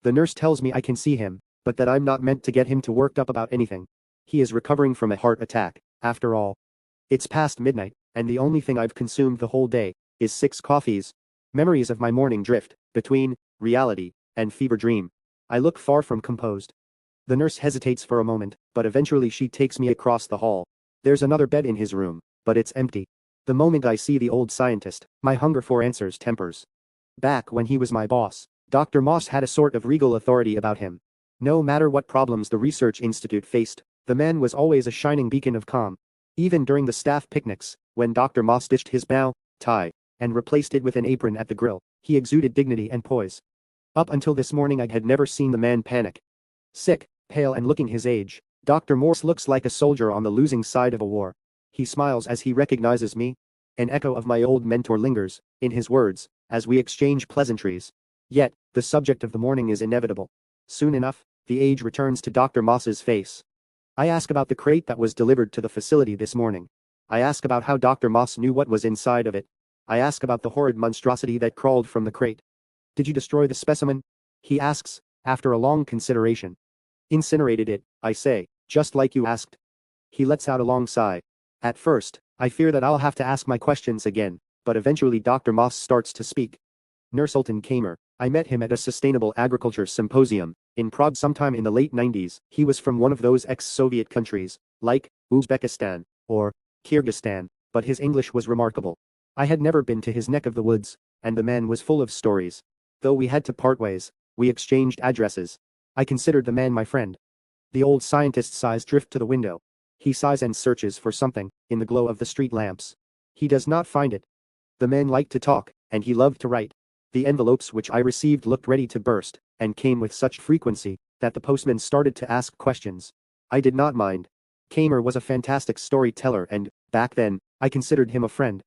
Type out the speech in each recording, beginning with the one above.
The nurse tells me I can see him, but that I'm not meant to get him to worked up about anything. He is recovering from a heart attack, after all. It's past midnight, and the only thing I've consumed the whole day is 6 coffees. Memories of my morning drift between reality and fever dream. I look far from composed. The nurse hesitates for a moment, but eventually she takes me across the hall. There's another bed in his room, but it's empty. The moment I see the old scientist, my hunger for answers tempers. Back when he was my boss, Dr. Moss had a sort of regal authority about him. No matter what problems the research institute faced, the man was always a shining beacon of calm. Even during the staff picnics, when Dr. Moss ditched his bow tie and replaced it with an apron at the grill, he exuded dignity and poise. Up until this morning I had never seen the man panic. Sick, pale and looking his age, Dr. Morse looks like a soldier on the losing side of a war. He smiles as he recognizes me. An echo of my old mentor lingers, in his words, as we exchange pleasantries. Yet, the subject of the morning is inevitable. Soon enough, the age returns to Dr. Moss's face. I ask about the crate that was delivered to the facility this morning. I ask about how Dr. Moss knew what was inside of it. I ask about the horrid monstrosity that crawled from the crate. Did you destroy the specimen? He asks, after a long consideration. Incinerated it, I say, just like you asked. He lets out a long sigh. At first, I fear that I'll have to ask my questions again, but eventually Dr. Moss starts to speak. Nurse Sultan Kamer, I met him at a sustainable agriculture symposium in Prague sometime in the late 90s. He was from one of those ex-Soviet countries, like Uzbekistan or Kyrgyzstan, but his English was remarkable. I had never been to his neck of the woods, and the man was full of stories. Though we had to part ways, we exchanged addresses. I considered the man my friend. The old scientist's eyes drift to the window. He sighs and searches for something in the glow of the street lamps. He does not find it. The man liked to talk, and he loved to write. The envelopes which I received looked ready to burst, and came with such frequency that the postman started to ask questions. I did not mind. Kamer was a fantastic storyteller and, back then, I considered him a friend.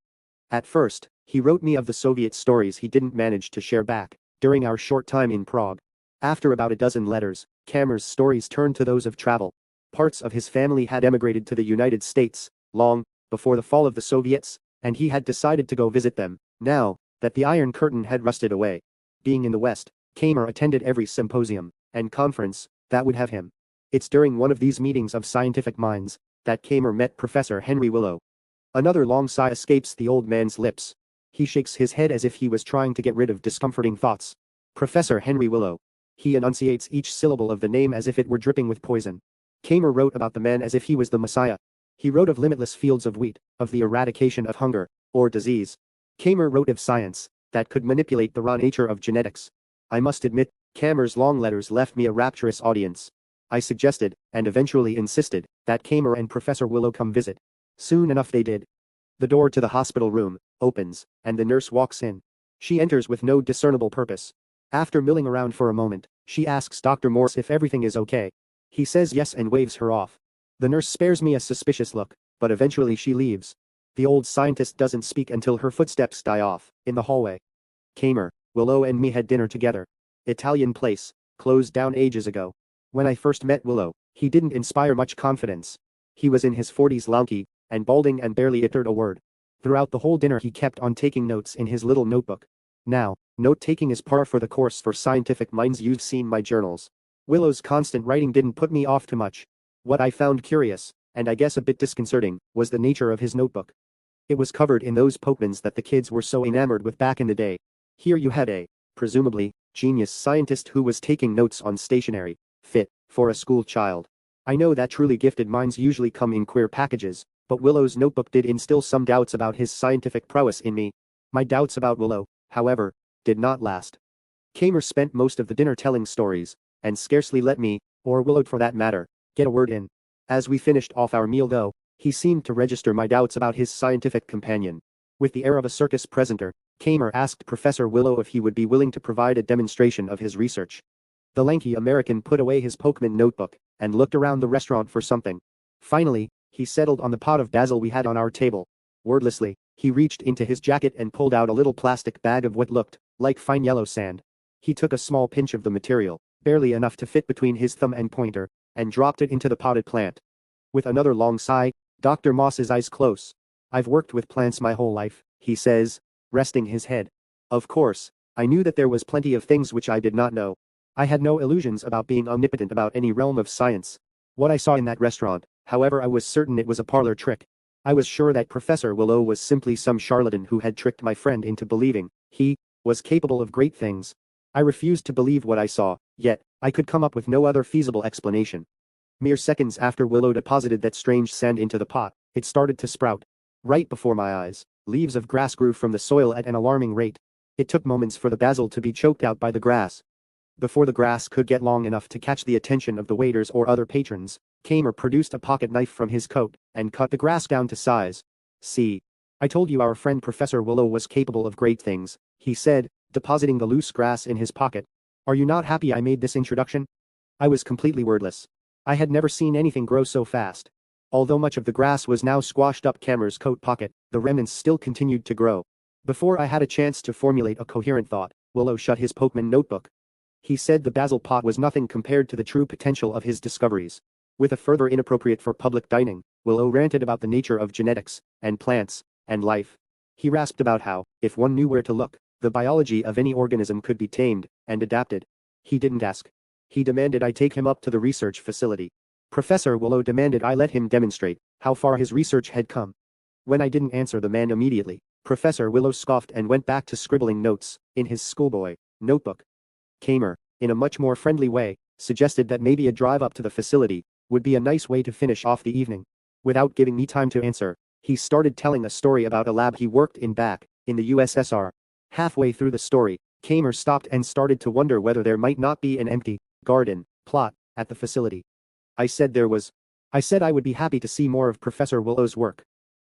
At first, he wrote me of the Soviet stories he didn't manage to share back during our short time in Prague. After about a dozen letters, Kamer's stories turned to those of travel. Parts of his family had emigrated to the United States, long before the fall of the Soviets, and he had decided to go visit them, now that the Iron Curtain had rusted away. Being in the West, Kamer attended every symposium and conference that would have him. It's during one of these meetings of scientific minds that Kamer met Professor Henry Willow. Another long sigh escapes the old man's lips. He shakes his head as if he was trying to get rid of discomforting thoughts. Professor Henry Willow. He enunciates each syllable of the name as if it were dripping with poison. Kamer wrote about the man as if he was the Messiah. He wrote of limitless fields of wheat, of the eradication of hunger or disease. Kamer wrote of science that could manipulate the raw nature of genetics. I must admit, Kamer's long letters left me a rapturous audience. I suggested, and eventually insisted, that Kamer and Professor Willow come visit. Soon enough they did. The door to the hospital room opens, and the nurse walks in. She enters with no discernible purpose. After milling around for a moment, she asks Dr. Morse if everything is okay. He says yes and waves her off. The nurse spares me a suspicious look, but eventually she leaves. The old scientist doesn't speak until her footsteps die off in the hallway. Kamer, Willow and me had dinner together. Italian place, closed down ages ago. When I first met Willow, he didn't inspire much confidence. He was in his 40s, lanky and balding and barely uttered a word. Throughout the whole dinner he kept on taking notes in his little notebook. Now, note-taking is par for the course for scientific minds. You've seen my journals. Willow's constant writing didn't put me off too much. What I found curious, and I guess a bit disconcerting, was the nature of his notebook. It was covered in those Pokemons that the kids were so enamored with back in the day. Here you had a, presumably, genius scientist who was taking notes on stationery, fit for a school child. I know that truly gifted minds usually come in queer packages, but Willow's notebook did instill some doubts about his scientific prowess in me. My doubts about Willow, however, did not last. Kamer spent most of the dinner telling stories, and scarcely let me, or Willow for that matter, get a word in. As we finished off our meal though, he seemed to register my doubts about his scientific companion. With the air of a circus presenter, Kamer asked Professor Willow if he would be willing to provide a demonstration of his research. The lanky American put away his Pokemon notebook and looked around the restaurant for something. Finally, he settled on the pot of basil we had on our table. Wordlessly, he reached into his jacket and pulled out a little plastic bag of what looked like fine yellow sand. He took a small pinch of the material, barely enough to fit between his thumb and pointer, and dropped it into the potted plant. With another long sigh, Dr. Moss's eyes close. I've worked with plants my whole life, he says, resting his head. Of course, I knew that there was plenty of things which I did not know. I had no illusions about being omnipotent about any realm of science. What I saw in that restaurant, however, I was certain it was a parlor trick. I was sure that Professor Willow was simply some charlatan who had tricked my friend into believing he was capable of great things. I refused to believe what I saw, yet I could come up with no other feasible explanation. Mere seconds after Willow deposited that strange sand into the pot, it started to sprout. Right before my eyes, leaves of grass grew from the soil at an alarming rate. It took moments for the basil to be choked out by the grass. Before the grass could get long enough to catch the attention of the waiters or other patrons, Kamer produced a pocket knife from his coat and cut the grass down to size. "See. I told you our friend Professor Willow was capable of great things," he said, depositing the loose grass in his pocket. "Are you not happy I made this introduction?" I was completely wordless. I had never seen anything grow so fast. Although much of the grass was now squashed up Kamer's coat pocket, the remnants still continued to grow. Before I had a chance to formulate a coherent thought, Willow shut his Pokemon notebook. He said the basil pot was nothing compared to the true potential of his discoveries. With a further inappropriate for public dining, Willow ranted about the nature of genetics, and plants, and life. He rasped about how, if one knew where to look, the biology of any organism could be tamed and adapted. He didn't ask. He demanded I take him up to the research facility. Professor Willow demanded I let him demonstrate how far his research had come. When I didn't answer the man immediately, Professor Willow scoffed and went back to scribbling notes in his schoolboy notebook. Kamer, in a much more friendly way, suggested that maybe a drive up to the facility would be a nice way to finish off the evening. Without giving me time to answer, he started telling a story about a lab he worked in back in the USSR. Halfway through the story, Kamer stopped and started to wonder whether there might not be an empty garden plot at the facility. I said there was. I said I would be happy to see more of Professor Willow's work.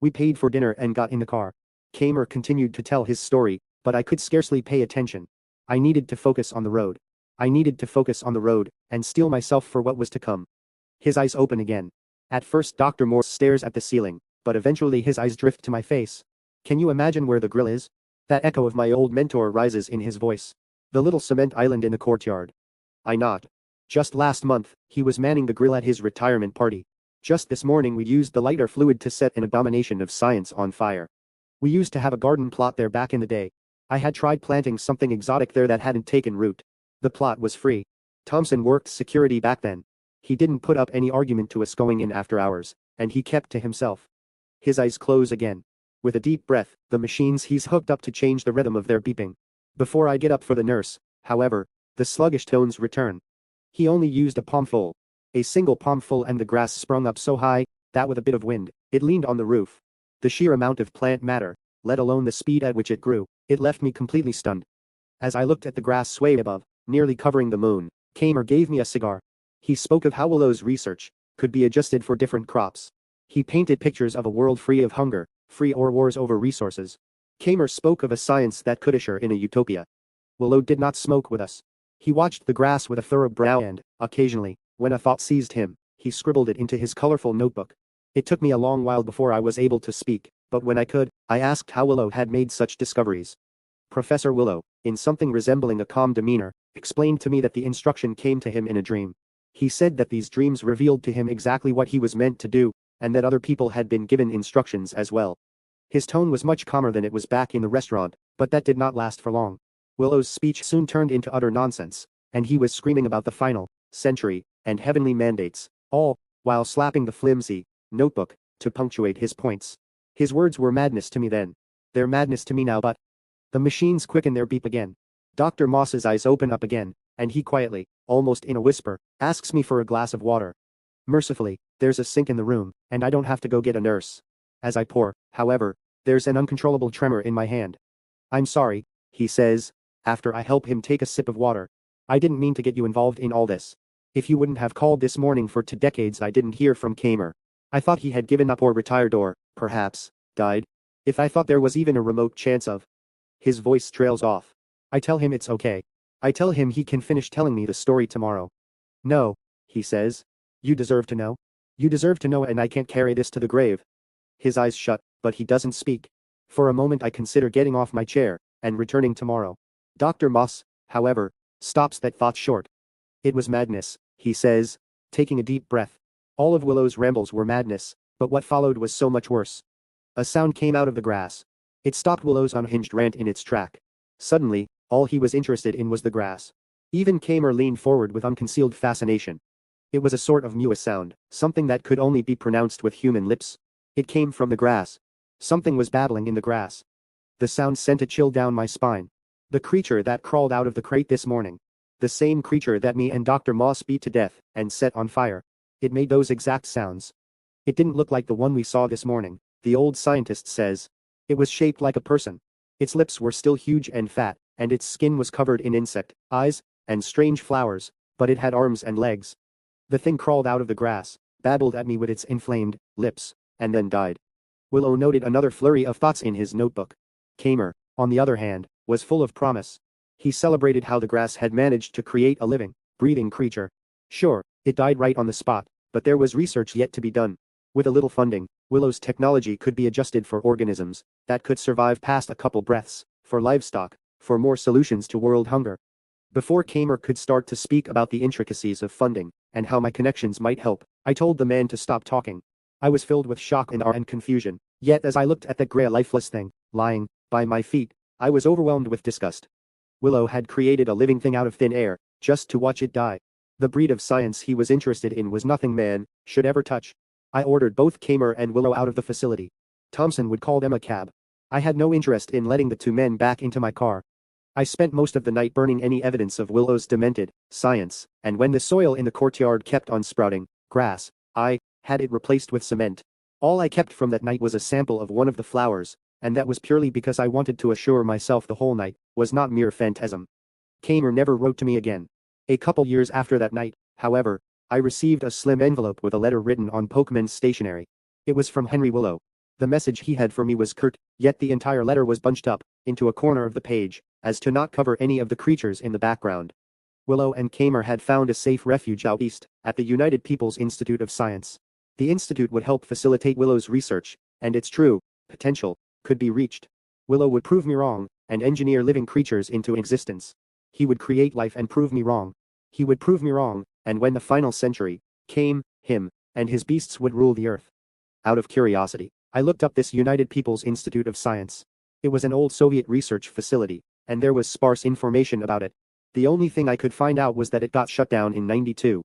We paid for dinner and got in the car. Kamer continued to tell his story, but I could scarcely pay attention. I needed to focus on the road. I needed to focus on the road and steel myself for what was to come. His eyes open again. At first Dr. Morse stares at the ceiling, but eventually his eyes drift to my face. "Can you imagine where the grill is?" That echo of my old mentor rises in his voice. "The little cement island in the courtyard." I nod. Just last month, he was manning the grill at his retirement party. Just this morning we used the lighter fluid to set an abomination of science on fire. We used to have a garden plot there back in the day. I had tried planting something exotic there that hadn't taken root. The plot was free. Thompson worked security back then. He didn't put up any argument to us going in after hours, and he kept to himself. His eyes close again. With a deep breath, the machines he's hooked up to change the rhythm of their beeping. Before I get up for the nurse, however, the sluggish tones return. He only used a palmful. A single palmful, and the grass sprung up so high that with a bit of wind, it leaned on the roof. The sheer amount of plant matter, let alone the speed at which it grew, it left me completely stunned. As I looked at the grass sway above, nearly covering the moon, Kamer gave me a cigar. He spoke of how Willow's research could be adjusted for different crops. He painted pictures of a world free of hunger, free or wars over resources. Kamer spoke of a science that could usher in a utopia. Willow did not smoke with us. He watched the grass with a furrowed brow and, occasionally, when a thought seized him, he scribbled it into his colorful notebook. It took me a long while before I was able to speak, but when I could, I asked how Willow had made such discoveries. Professor Willow, in something resembling a calm demeanor, explained to me that the instruction came to him in a dream. He said that these dreams revealed to him exactly what he was meant to do, and that other people had been given instructions as well. His tone was much calmer than it was back in the restaurant, but that did not last for long. Willow's speech soon turned into utter nonsense, and he was screaming about the final century and heavenly mandates, all while slapping the flimsy notebook to punctuate his points. His words were madness to me then. They're madness to me now, but the machines quicken their beep again. Dr. Moss's eyes open up again, and he quietly, almost in a whisper, asks me for a glass of water. Mercifully, there's a sink in the room, and I don't have to go get a nurse. As I pour, however, there's an uncontrollable tremor in my hand. "I'm sorry," he says, after I help him take a sip of water. "I didn't mean to get you involved in all this. If you wouldn't have called this morning for 2 decades I didn't hear from Kamer. I thought he had given up or retired or, perhaps, died. If I thought there was even a remote chance of..." His voice trails off. I tell him it's okay. I tell him he can finish telling me the story tomorrow. "No," he says. "You deserve to know. You deserve to know, and I can't carry this to the grave." His eyes shut, but he doesn't speak. For a moment I consider getting off my chair and returning tomorrow. Dr. Moss, however, stops that thought short. "It was madness," he says, taking a deep breath. All of Willow's rambles were madness, but what followed was so much worse. A sound came out of the grass. It stopped Willow's unhinged rant in its track. Suddenly, all he was interested in was the grass. Even Kamer leaned forward with unconcealed fascination. It was a sort of mew sound, something that could only be pronounced with human lips. It came from the grass. Something was babbling in the grass. The sound sent a chill down my spine. The creature that crawled out of the crate this morning. The same creature that me and Dr. Moss beat to death and set on fire. It made those exact sounds. It didn't look like the one we saw this morning, the old scientist says. It was shaped like a person. Its lips were still huge and fat, and its skin was covered in insect eyes and strange flowers, but it had arms and legs. The thing crawled out of the grass, babbled at me with its inflamed lips, and then died. Willow noted another flurry of thoughts in his notebook. Kamer, on the other hand, was full of promise. He celebrated how the grass had managed to create a living, breathing creature. Sure, it died right on the spot, but there was research yet to be done. With a little funding, Willow's technology could be adjusted for organisms that could survive past a couple breaths, for livestock, for more solutions to world hunger. Before Kamer could start to speak about the intricacies of funding and how my connections might help, I told the man to stop talking. I was filled with shock and awe and confusion, yet as I looked at the grey lifeless thing, lying by my feet, I was overwhelmed with disgust. Willow had created a living thing out of thin air, just to watch it die. The breed of science he was interested in was nothing man should ever touch. I ordered both Kamer and Willow out of the facility. Thompson would call them a cab. I had no interest in letting the two men back into my car. I spent most of the night burning any evidence of Willow's demented science, and when the soil in the courtyard kept on sprouting grass, I had it replaced with cement. All I kept from that night was a sample of one of the flowers, and that was purely because I wanted to assure myself the whole night was not mere phantasm. Kamer never wrote to me again. A couple years after that night, however, I received a slim envelope with a letter written on Pokemon's stationery. It was from Henry Willow. The message he had for me was curt, yet the entire letter was bunched up into a corner of the page, as to not cover any of the creatures in the background. Willow and Kamer had found a safe refuge out east, at the United People's Institute of Science. The institute would help facilitate Willow's research, and its true potential could be reached. Willow would prove me wrong, and engineer living creatures into existence. He would create life and prove me wrong. He would prove me wrong, and when the final century came, him and his beasts would rule the earth. Out of curiosity, I looked up this United People's Institute of Science. It was an old Soviet research facility, and there was sparse information about it. The only thing I could find out was that it got shut down in '92.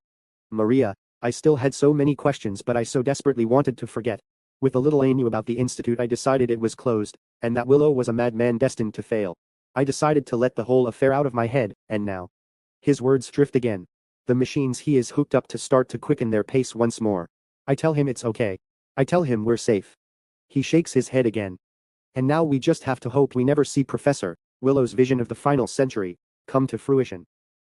Maria, I still had so many questions, but I so desperately wanted to forget. With the little I knew about the institute, I decided it was closed, and that Willow was a madman destined to fail. I decided to let the whole affair out of my head, and now. His words drift again. The machines he is hooked up to start to quicken their pace once more. I tell him it's okay. I tell him we're safe. He shakes his head again. And now we just have to hope we never see Professor Willow's vision of the final century come to fruition.